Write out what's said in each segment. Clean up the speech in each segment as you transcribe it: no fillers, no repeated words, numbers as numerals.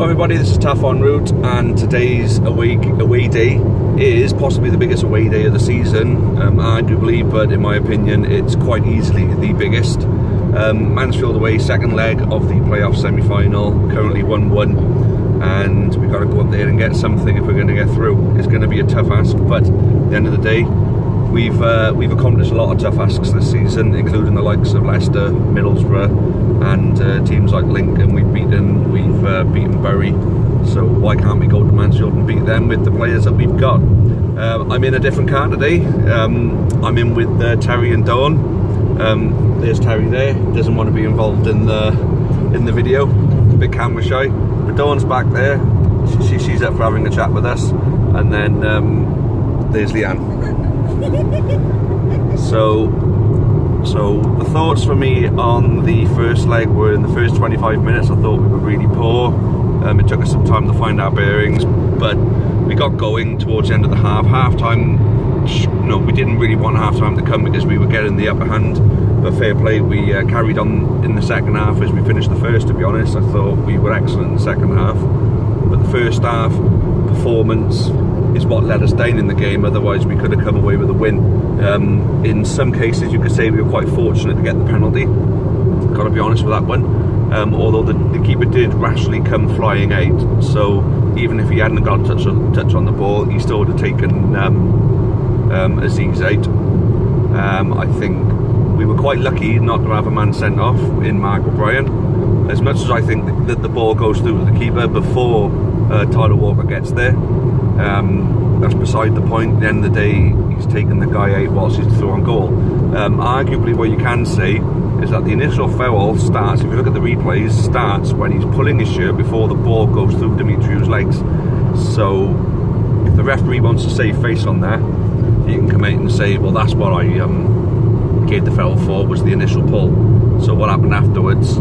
everybody, this is Taff en route, and today's away day is possibly the biggest away day of the season. I do believe, but in my opinion it's quite easily the biggest. Mansfield away, second leg of the playoff semi-final, currently 1-1, and we've got to go up there and get something if we're going to get through. It's going to be a tough ask, but at the end of the day we've accomplished a lot of tough asks this season, including the likes of Leicester, Middlesbrough, and teams like Lincoln. We've beaten Bury, so why can't we go to Mansfield and beat them with the players that we've got? I'm in a different car today. I'm in with Terry and Dawn. There's Terry there, doesn't want to be involved in the video, a bit camera shy, but Dawn's back there. She's up for having a chat with us, and then there's Leanne. So the thoughts for me on the first leg were, in the first 25 minutes I thought we were really poor. It took us some time to find our bearings, but we got going towards the end of the half-time. We didn't really want half-time to come because we were getting the upper hand, but fair play, we carried on in the second half as we finished the first. To be honest, I thought we were excellent in the second half, but the first half performance is what let us down in the game. Otherwise we could have come away with a win. In some cases you could say we were quite fortunate to get the penalty, got to be honest with that one, although the keeper did rashly come flying out, so even if he hadn't got a touch on the ball, he still would have taken Aziz out. I think we were quite lucky not to have a man sent off in Mark O'Brien, as much as I think that the ball goes through the keeper before Tyler Walker gets there. That's beside the point. At the end of the day, he's taken the guy out whilst he's through on goal. Arguably what you can say is that the initial foul starts, if you look at the replays, starts when he's pulling his shirt before the ball goes through Dimitriou's legs. So if the referee wants to save face on that, he can come out and say, well, that's what I gave the foul for, was the initial pull. So what happened afterwards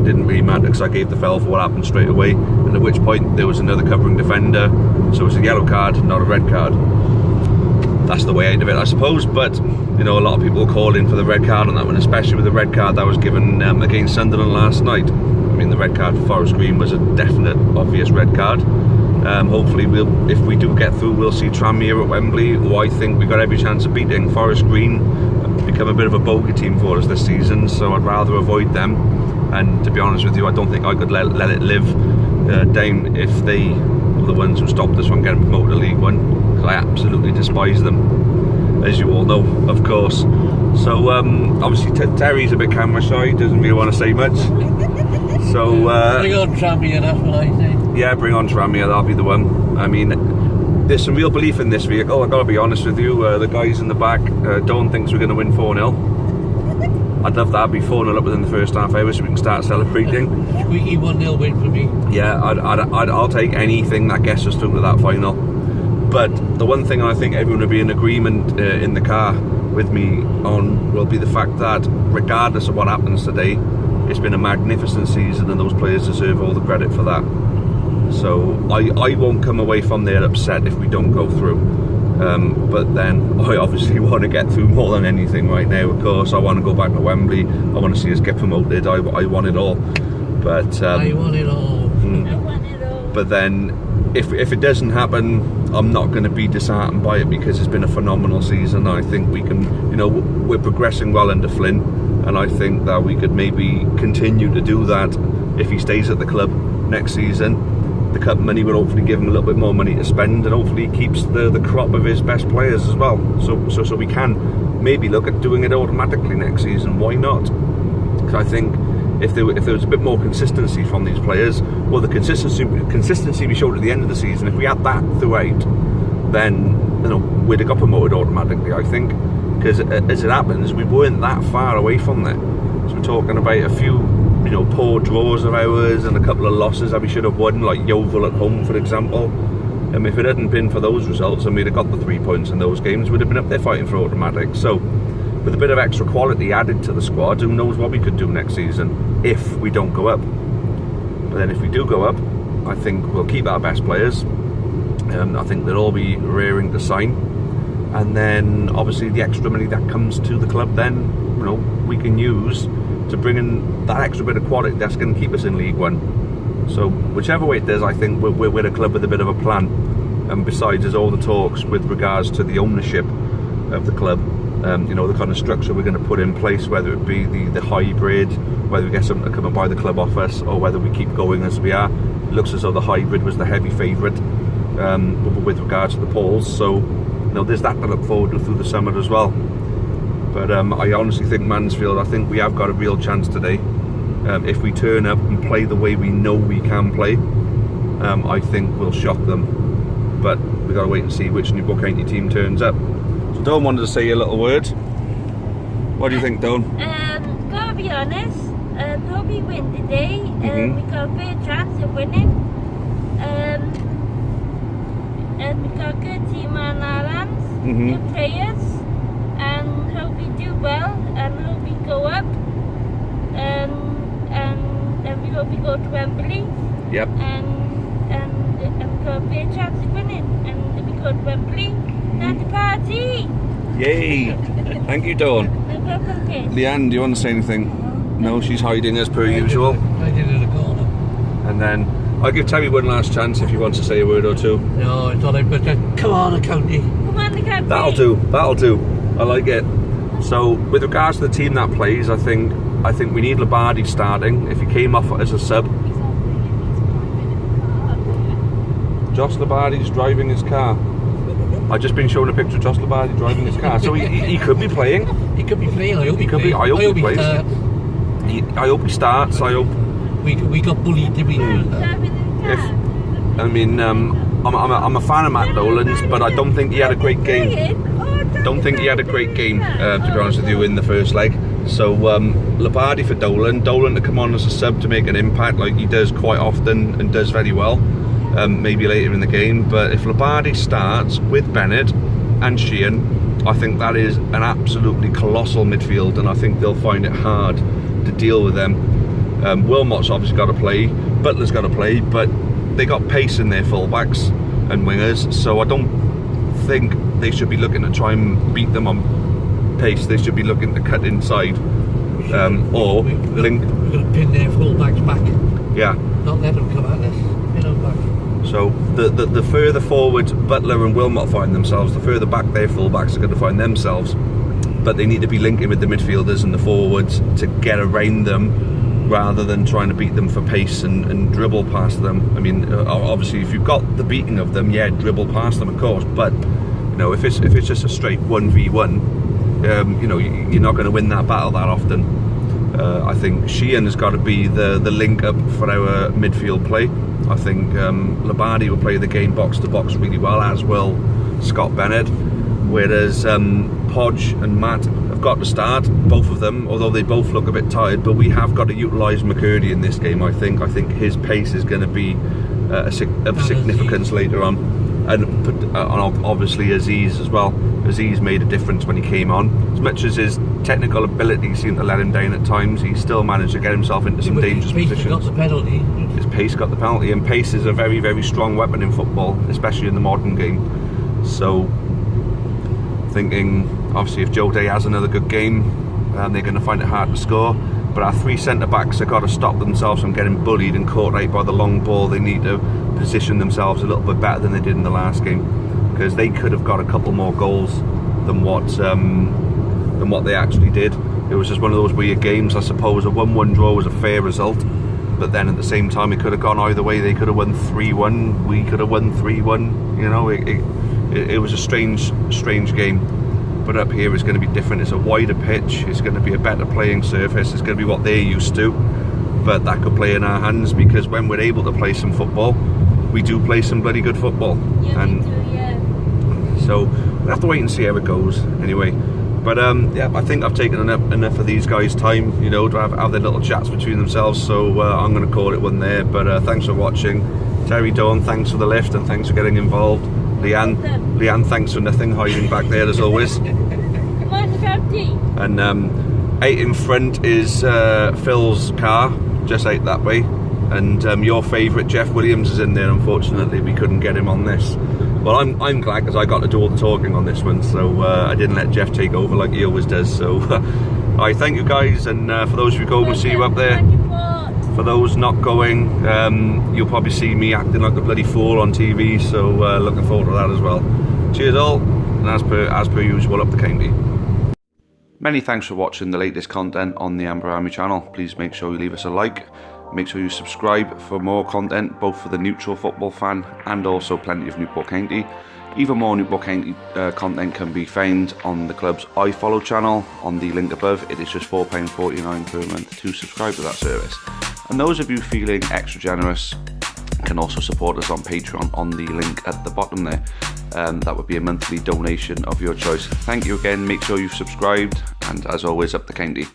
didn't really matter, because I gave the foul for what happened straight away, and at which point there was another covering defender, so it was a yellow card, not a red card. That's the way out of it, I suppose. But a lot of people called in for the red card on that one, especially with the red card that was given against Sunderland last night. I mean, the red card for Forest Green was a definite, obvious red card. Hopefully if we do get through, we'll see Tranmere at Wembley, who I think we've got every chance of beating. Forest Green become a bit of a bogey team for us this season, so I'd rather avoid them. And to be honest with you, I don't think I could let it live down if they were the ones who stopped us from getting promoted to League One, because I absolutely despise them, as you all know, of course. So obviously Terry's a bit camera shy, doesn't really want to say much. So bring on Tranmere, that's what I say. Yeah, bring on Tranmere, that'll be the one. I mean, there's some real belief in this vehicle, I've got to be honest with you. The guys in the back don't think we're going to win 4-0. I'd love that. I'd be 4-0 up within the first half hour so we can start celebrating. Squeaky 1-0 win for me. Yeah, I'll take anything that gets us through to that final. But the one thing I think everyone will be in agreement in the car with me on will be the fact that regardless of what happens today, it's been a magnificent season and those players deserve all the credit for that. So I won't come away from there upset if we don't go through. But then I obviously want to get through more than anything right now. Of course, I want to go back to Wembley. I want to see us get promoted. I want it all. But I want it all. I want it all. But then, if it doesn't happen, I'm not going to be disheartened by it, because it's been a phenomenal season. I think we can, we're progressing well under Flynn, and I think that we could maybe continue to do that if he stays at the club next season. The cup money will hopefully give him a little bit more money to spend, and hopefully he keeps the crop of his best players as well. So we can maybe look at doing it automatically next season. Why not? Because I think if there was a bit more consistency from these players, well, the consistency we showed at the end of the season, if we had that throughout, then we'd have got promoted automatically, I think. Because as it happens, we weren't that far away from there. So we're talking about a few poor draws of ours and a couple of losses that we should have won, like Yeovil at home, for example. If it hadn't been for those results and we'd have got the 3 points in those games, we'd have been up there fighting for automatic. So with a bit of extra quality added to the squad, who knows what we could do next season if we don't go up. But then if we do go up, I think we'll keep our best players. I think they'll all be raring to sign, and then obviously the extra money that comes to the club then we can use to bring in that extra bit of quality that's going to keep us in League One. So whichever way it is, I think we're a club with a bit of a plan. And besides, there's all the talks with regards to the ownership of the club. You know, the kind of structure we're going to put in place, whether it be the hybrid, whether we get someone to come and buy the club off us, or whether we keep going as we are. It looks as though the hybrid was the heavy favourite with regards to the polls. So, you know, there's that to look forward to through the summer as well. But I honestly think Mansfield, I think we have got a real chance today. If we turn up and play the way we know we can play, I think we'll shock them. But we've got to wait and see which Newport County team turns up. So Dawn wanted to say a little word. What do you think, Dawn? Gotta be honest, hope we win today. We got a fair chance of winning. And we got a good team on our hands, good players, and hope we do well, and hope we go up. And we hope we go to Wembley. Yep. And we got a fair chance of winning. And if we go to Wembley, that's the party. Yay! Thank you, Dawn. No problem, kids. Leanne, do you want to say anything? No, she's hiding as per usual. Hiding in the corner. And then I'll give Terry one last chance if he wants to say a word or two. No, it's alright, but come on, the county. Come on, the county. That'll do. I like it. So with regards to the team that plays, I think we need Labardi starting. If he came off as a sub. Josh Labardi's driving his car. I've just been shown a picture of Josh Labardi driving his car. So he could be playing. He could be playing. I hope he plays. I hope he plays. I hope he starts. I hope. We got bullied, did we? I'm a fan of Matt Dolan's, but I don't think he had a great game. To be honest with you, in the first leg. So Labardi for Dolan to come on as a sub to make an impact like he does quite often and does very well. Maybe later in the game, but if Labardi starts with Bennett and Sheehan, I think that is an absolutely colossal midfield, and I think they'll find it hard to deal with them. Wilmot's obviously got to play, Butler's got to play, but they got pace in their fullbacks and wingers, so I don't think they should be looking to try and beat them on pace. They should be looking to cut inside, or link. We're going to pin their fullbacks back. Yeah. Not let them come at us. Pin them back. So the further forward Butler and Wilmot find themselves, the further back their fullbacks are going to find themselves. But they need to be linking with the midfielders and the forwards to get around them, rather than trying to beat them for pace and dribble past them. I mean, obviously, if you've got the beating of them, yeah, dribble past them, of course. But you know, if it's just a straight 1v1, you know, you're not going to win that battle that often. I think Sheehan has got to be the link up for our midfield play. I think Labardi will play the game box to box really well, as will Scott Bennett. Whereas Podge and Matt have got to start, both of them, although they both look a bit tired. But we have got to utilise McCurdy in this game. I think his pace is going to be of significance later on, and obviously Aziz as well. Aziz made a difference when he came on. As much as his technical ability seemed to let him down at times, he still managed to get himself into some dangerous positions. Got the penalty. His pace got the penalty, and pace is a very, very strong weapon in football, especially in the modern game. So, thinking, obviously, if Joe Day has another good game, they're going to find it hard to score. But our three centre-backs have got to stop themselves from getting bullied and caught out by the long ball. They need to position themselves a little bit better than they did in the last game, because they could have got a couple more goals than what they actually did. It was just one of those weird games. I suppose a 1-1 draw was a fair result, but then at the same time it could have gone either way. They could have won 3-1, we could have won 3-1. You know, it was a strange game. But up here it's going to be different. It's a wider pitch, it's going to be a better playing surface, it's going to be what they're used to. But that could play in our hands, because when we're able to play some football, we do play some bloody good football. Yeah, we do, yeah. So we'll have to wait and see how it goes anyway. But yeah, I think I've taken enough of these guys' time, you know, to have their little chats between themselves. So I'm going to call it one there. But thanks for watching. Terry, Dawn, thanks for the lift and thanks for getting involved. Leanne, thanks for nothing, hiding back there as always. Come on, Captain. And out in front is Phil's car, just out that way. And your favourite Jeff Williams is in there. Unfortunately, we couldn't get him on this. Well, I'm glad, because I got to do all the talking on this one, so I didn't let Jeff take over like he always does. So I thank you guys, and for those of you going, we'll see you up there. For those not going, you'll probably see me acting like a bloody fool on TV, so looking forward to that as well. Cheers all, and as per usual, up the county. Many thanks for watching the latest content on the Amber Army channel. Please make sure you leave us a like. Make sure you subscribe for more content, both for the neutral football fan and also plenty of Newport County. Even more Newport County content can be found on the club's iFollow channel on the link above. It is just £4.49 per month to subscribe to that service. And those of you feeling extra generous can also support us on Patreon on the link at the bottom there. That would be a monthly donation of your choice. Thank you again, make sure you've subscribed, and as always, up the county.